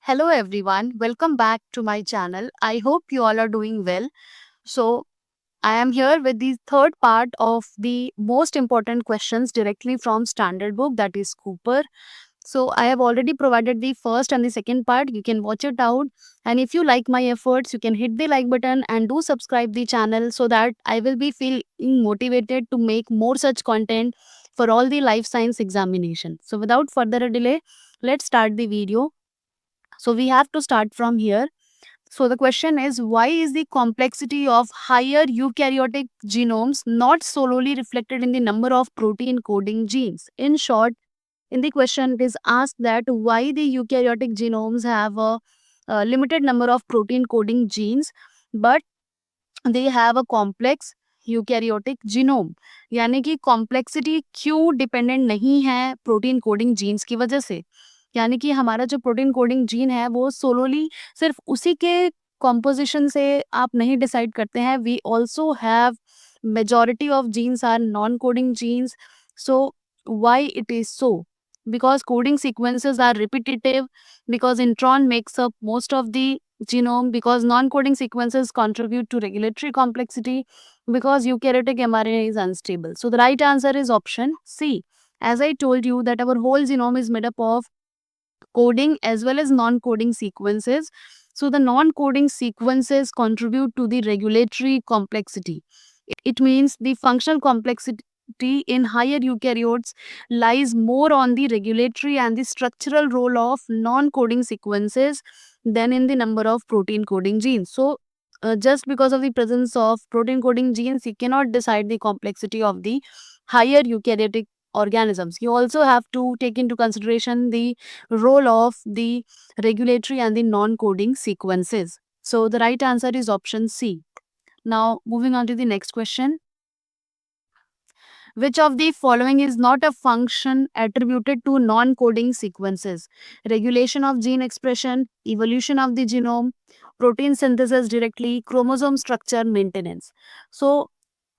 Hello everyone, welcome back to my channel. I hope you all are doing well. So, I am here with the third part of the most important questions directly from Standard Book, that is Cooper. So, I have already provided the first and the second part. You can watch it out. And if you like my efforts, you can hit the like button and do subscribe the channel so that I will be feeling motivated to make more such content for all the life science examination. So, without further delay, let's start the video. So we have to start from here. So the question is, why is the complexity of higher eukaryotic genomes not solely reflected in the number of protein coding genes? In short, in the question it is asked that why the eukaryotic genomes have a limited number of protein coding genes, but they have a complex eukaryotic genome, यानी कि complexity क्यों dependent नहीं है protein coding jeans की वजह से। यानी कि हमारा जो प्रोटीन कोडिंग जीन है वो सोलोली सिर्फ उसी के कॉम्पोजिशन से आप नहीं डिसाइड करते हैं। We also have majority of genes are non coding genes. So why it is so? because coding sequences are repetitive, because intron makes up most of the genome, because non-coding sequences contribute to regulatory complexity, because eukaryotic mRNA is unstable. So the right answer is option C. As I told you that our whole genome is made up of coding as well as non-coding sequences. So the non-coding sequences contribute to the regulatory complexity. It means the functional complexity in higher eukaryotes lies more on the regulatory and the structural role of non-coding sequences than in the number of protein coding genes. So just because of the presence of protein coding genes, you cannot decide the complexity of the higher eukaryotic organisms. You also have to take into consideration the role of the regulatory and the non-coding sequences. So the right answer is option C. Now moving on to the next question. Which of the following is not a function attributed to non-coding sequences? Regulation of gene expression, evolution of the genome, protein synthesis directly, chromosome structure maintenance. So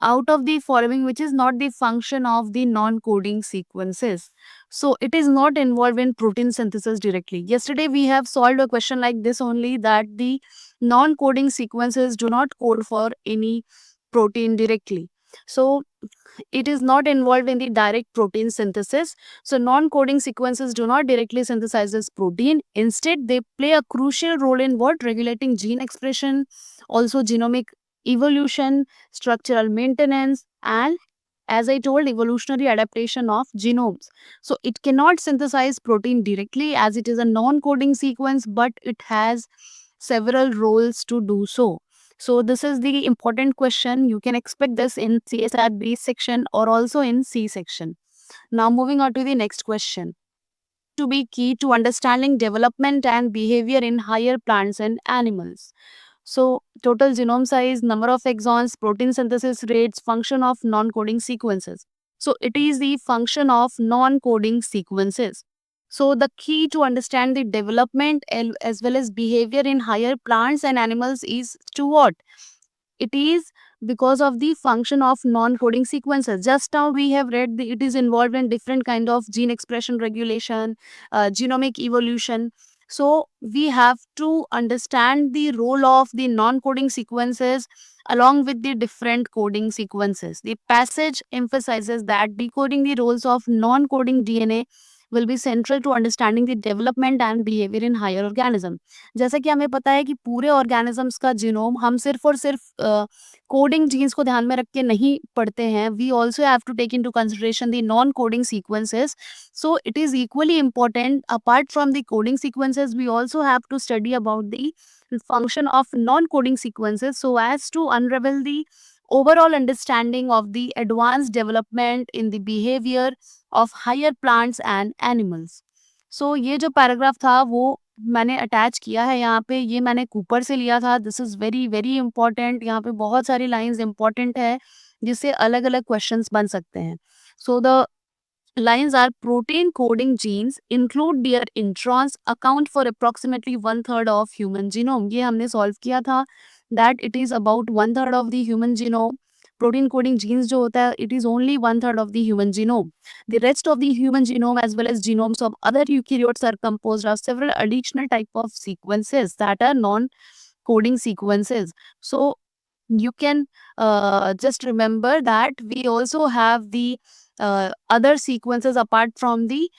out of the following, which is not the function of the non-coding sequences? So it is not involved in protein synthesis directly. Yesterday we have solved a question like this only, that the non-coding sequences do not code for any protein directly. So it is not involved in the direct protein synthesis. So non-coding sequences do not directly synthesize this protein. Instead, they play a crucial role in what? Regulating gene expression, also genomic evolution, structural maintenance, and as I told, evolutionary adaptation of genomes. So it cannot synthesize protein directly as it is a non-coding sequence, but it has several roles to do so. So this is the important question. You can expect this in CSR B section or also in C section. Now moving on to the next question. To be key to understanding development and behavior in higher plants and animals. So total genome size, number of exons, protein synthesis rates, function of non-coding sequences. So it is the function of non-coding sequences. So the key to understand the development as well as behavior in higher plants and animals is to what? It is because of the function of non-coding sequences. Just now we have read it is involved in different kind of gene expression regulation, genomic evolution. So we have to understand the role of the non-coding sequences along with the different coding sequences. The passage emphasizes that decoding the roles of non-coding DNA will be central to understanding the development and behavior in higher organism. जैसा कि हमें पता है कि पूरे organisms का genome हम सिर्फ और सिर्फ कोडिंग जीन्स को ध्यान में रख के नहीं पढ़ते हैं. We also have to take into consideration the non coding sequences. So it is equally important. Apart from the coding sequences, we also have to study about the function of non-coding sequences so as to unravel the overall understanding of the advanced development in the behavior of higher plants and animals. So ये जो paragraph था वो मैंने attach किया है यहाँ पे, ये मैंने कूपर से लिया था. This is very very important. यहाँ पे बहुत सारी लाइंस इंपॉर्टेंट है जिससे अलग अलग क्वेश्चंस बन सकते हैं. So the lines are protein coding genes include their introns account for approximately 1/3 of human genome. ये हमने सॉल्व किया था that it is about 1/3 of the human genome. protein coding genes जो होता है, it is only 1/3 of the human genome. The rest of the human genome as well as genomes of other eukaryotes are composed of several additional type of sequences that are non-coding sequences. So you can just remember that we also have the other sequences apart from the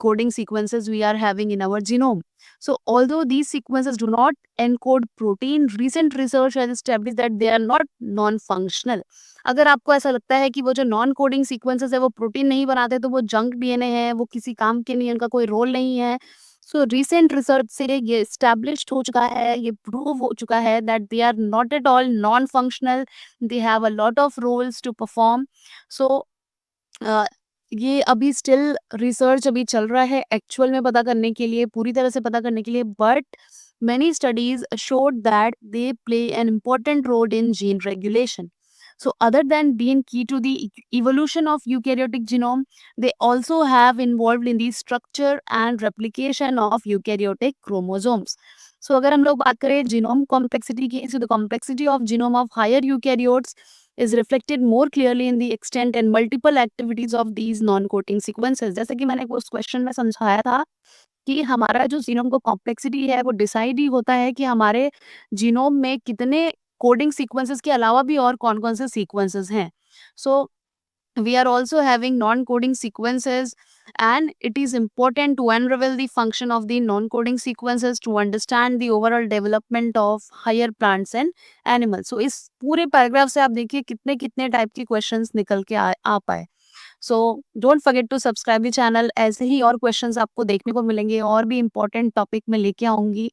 coding sequences we are having in our genome. So although these sequences do not encode protein, recent research has established that they are not non-functional. अगर आपको ऐसा लगता है कि वो जो non coding sequences है वो प्रोटीन नहीं बनाते तो वो जंक डीएनए है, वो किसी काम के नहीं, उनका कोई रोल नहीं है, सो रिसेंट रिसर्च से ये एस्टैब्लिश्ड हो चुका है, ये प्रूव हो चुका है that they are not at all non functional, they have a lot of roles to perform. So ये अभी स्टिल रिसर्च अभी चल रहा है एक्चुअल में पता करने के लिए, पूरी तरह से पता करने के लिए, but many studies showed that they play an important role in gene regulation. So other than being key to the evolution of eukaryotic genome, they also have involved in the structure and replication of eukaryotic chromosomes. So अगर हम लोग बात करें genome complexity की, so the complexity of genome of higher eukaryotes is reflected more clearly in the extent and multiple activities of these non-coding sequences. जैसे कि मैंने उस क्वेश्चन में समझाया था कि हमारा जो जीनोम का कॉम्प्लेक्सिटी है वो डिसाइड ही होता है कि हमारे जीनोम में कितने कोडिंग सीक्वेंसेस के अलावा भी और कौन-कौन से सीक्वेंसेस हैं. सो we are also having non-coding sequences, and it is important to unravel the function of the non-coding sequences to understand the overall development of higher plants and animals. So इस पूरे paragraph से आप देखिए कितने कितने type के questions निकल के आ पाए. So don't forget to subscribe the channel. ऐसे ही और क्वेश्चंस आपको देखने को मिलेंगे, और भी इंपॉर्टेंट टॉपिक में लेके आऊंगी.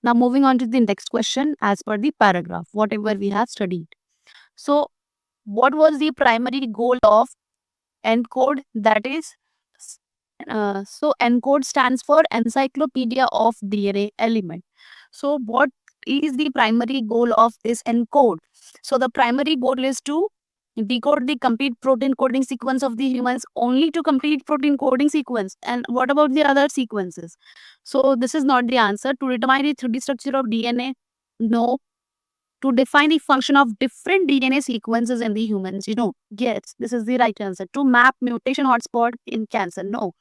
Now moving on to the next question as per the paragraph whatever we have studied. So what was the primary goal of ENCODE? That is, so ENCODE stands for Encyclopedia of DNA Element. So what is the primary goal of this ENCODE? So the primary goal is to decode the complete protein coding sequence of the humans, only to complete protein coding sequence. And what about the other sequences? So this is not the answer. To determine the 3D structure of DNA, no. To define the function of different DNA sequences in the human genome, yes, this is the right answer. To map mutation hotspot in cancer, no.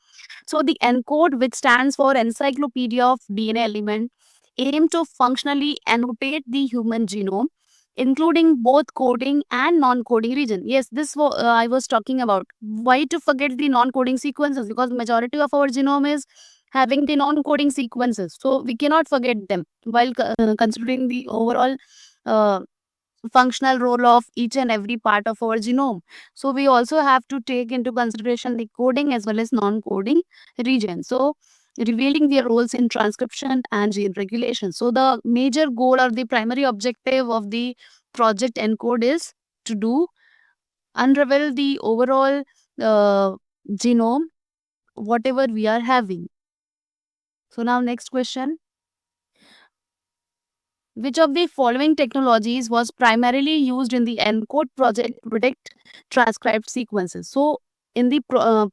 So the ENCODE, which stands for Encyclopedia of DNA Element, aim to functionally annotate the human genome, including both coding and non-coding region. Yes, this I was talking about. Why to forget the non-coding sequences? Because majority of our genome is having the non-coding sequences, so we cannot forget them while considering the overall uh, functional role of each and every part of our genome. So we also have to take into consideration the coding as well as non-coding region. So revealing their roles in transcription and gene regulation. So the major goal or the primary objective of the project ENCODE is to do unravel the overall genome, whatever we are having. So now next question. Which of the following technologies was primarily used in the ENCODE project to predict transcribed sequences? So, in the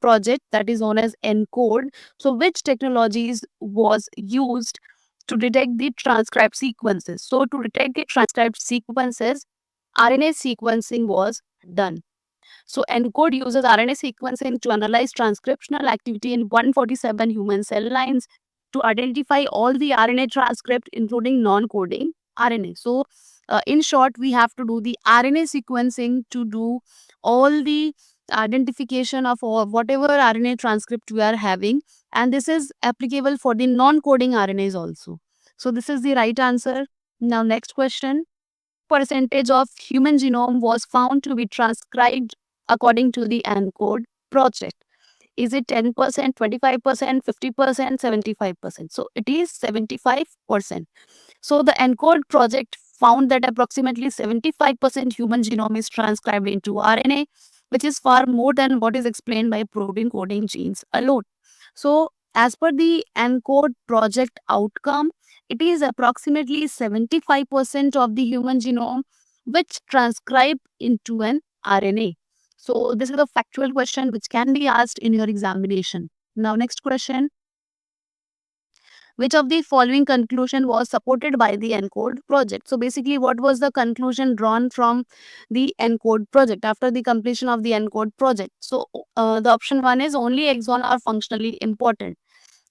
project that is known as ENCODE, so which technologies was used to detect the transcribed sequences? So, to detect the transcribed sequences, RNA sequencing was done. So, ENCODE uses RNA sequencing to analyze transcriptional activity in 147 human cell lines to identify all the RNA transcript, including non-coding RNA. So, in short, we have to do the RNA sequencing to do all the identification of whatever RNA transcript we are having, and this is applicable for the non-coding RNAs also. So, this is the right answer. Now, next question. Percentage of human genome was found to be transcribed according to the ENCODE project? Is it 10%, 25%, 50%, 75%? So it is 75%. So the ENCODE project found that approximately 75% human genome is transcribed into RNA, which is far more than what is explained by protein coding genes alone. So as per the ENCODE project outcome, it is approximately 75% of the human genome which transcribe into an RNA. So this is a factual question which can be asked in your examination. Now next question. which of the following conclusion was supported by the ENCODE project? So basically, what was the conclusion drawn from the ENCODE project after the completion of the ENCODE project? So the option 1 is only exon are functionally important.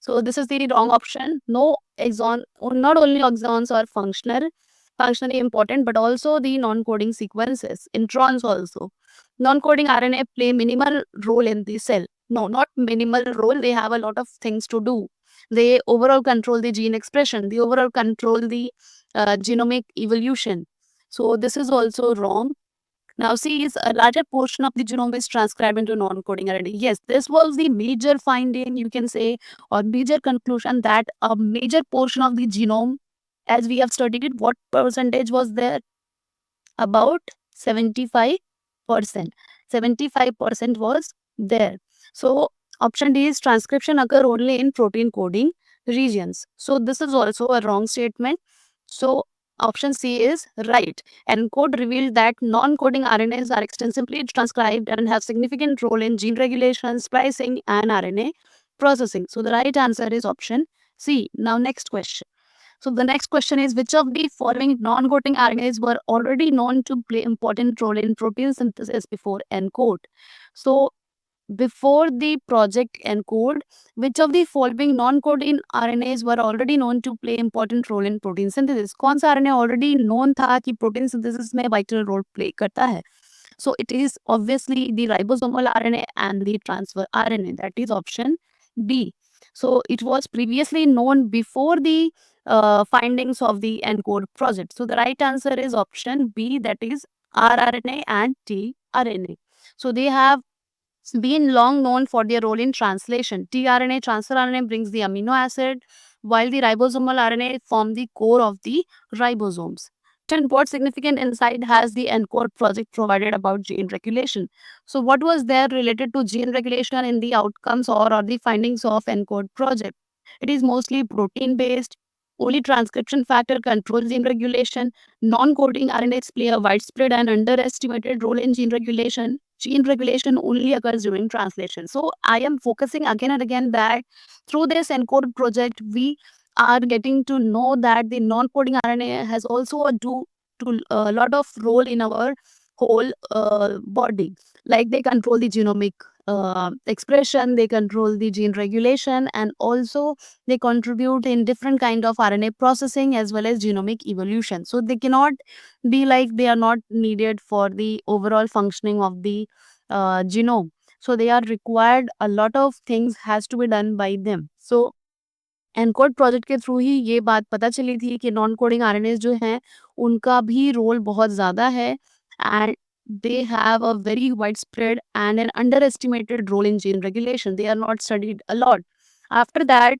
So this is the wrong option. No exon, not only exons are functionally important, but also the non-coding sequences, introns also. Non-coding RNA play minimal role in the cell. No, not minimal role. They have a lot of things to do. They overall control the gene expression. They overall control the genomic evolution. So this is also wrong. Now, see, is a larger portion of the genome is transcribed into non-coding RNA. Yes, this was the major finding, you can say, or major conclusion, that a major portion of the genome, as we have studied it, what percentage was there? About 75%. 75% was there. So, option D is transcription occur only in protein coding regions. So, this is also a wrong statement. So, option C is right. ENCODE revealed that non-coding RNAs are extensively transcribed and have significant role in gene regulation, splicing, and RNA processing. So, the right answer is option C. Now, next question. So the next question is, which of the following non-coding RNAs were already known to play important role in protein synthesis before ENCODE? So before the project ENCODE, which of the following non-coding RNAs were already known to play important role in protein synthesis? कौन सा RNA already known था कि protein synthesis में vital role play करता है? So it is obviously the ribosomal RNA and the transfer RNA. That is option B. So it was previously known before the findings of the ENCODE project. So the right answer is option B, that is rRNA and tRNA. So they have been long known for their role in translation. tRNA, transfer RNA, brings the amino acid, while the ribosomal RNA form the core of the ribosomes. And what significant insight has the ENCODE project provided about gene regulation? So what was there related to gene regulation in the outcomes or the findings of ENCODE project? It is mostly protein based. Only transcription factor controls gene regulation. Non-coding RNAs play a widespread and underestimated role in gene regulation. Gene regulation only occurs during translation. So I am focusing again and again that through this ENCODE project, we are getting to know that the non-coding RNA has also a lot of role in our whole body. Like they control the genomic expression, they control the gene regulation, and also they contribute in different kind of RNA processing as well as genomic evolution. So they cannot be like they are not needed for the overall functioning of the genome. So they are required, a lot of things has to be done by them. So encode project के through ही ये बात पता चली थी कि non coding RNS जो हैं उनका भी रोल बहुत ज़्यादा है and they have a very widespread and an underestimated role in gene regulation. They are not studied a lot. After that,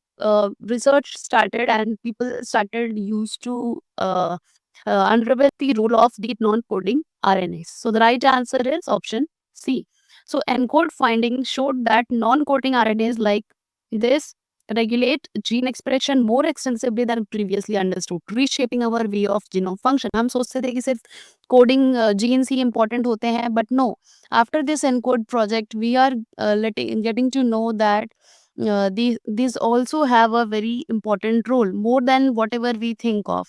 research started and people started used to unravel the role of the non-coding RNAs. So the right answer is option C. So ENCODE findings showed that non-coding RNAs like this regulate gene expression more extensively than previously understood, reshaping our way of genome function. हम सोचते थे कि सिर्फ coding genes ही important होते हैं, but no. After this ENCODE project, we are getting to know that these also have a very important role, more than whatever we think of.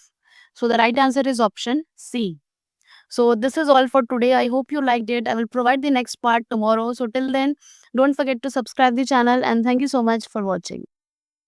So the right answer is option C. So this is all for today. I hope you liked it. I will provide the next part tomorrow. So till then, don't forget to subscribe the channel, and thank you so much for watching.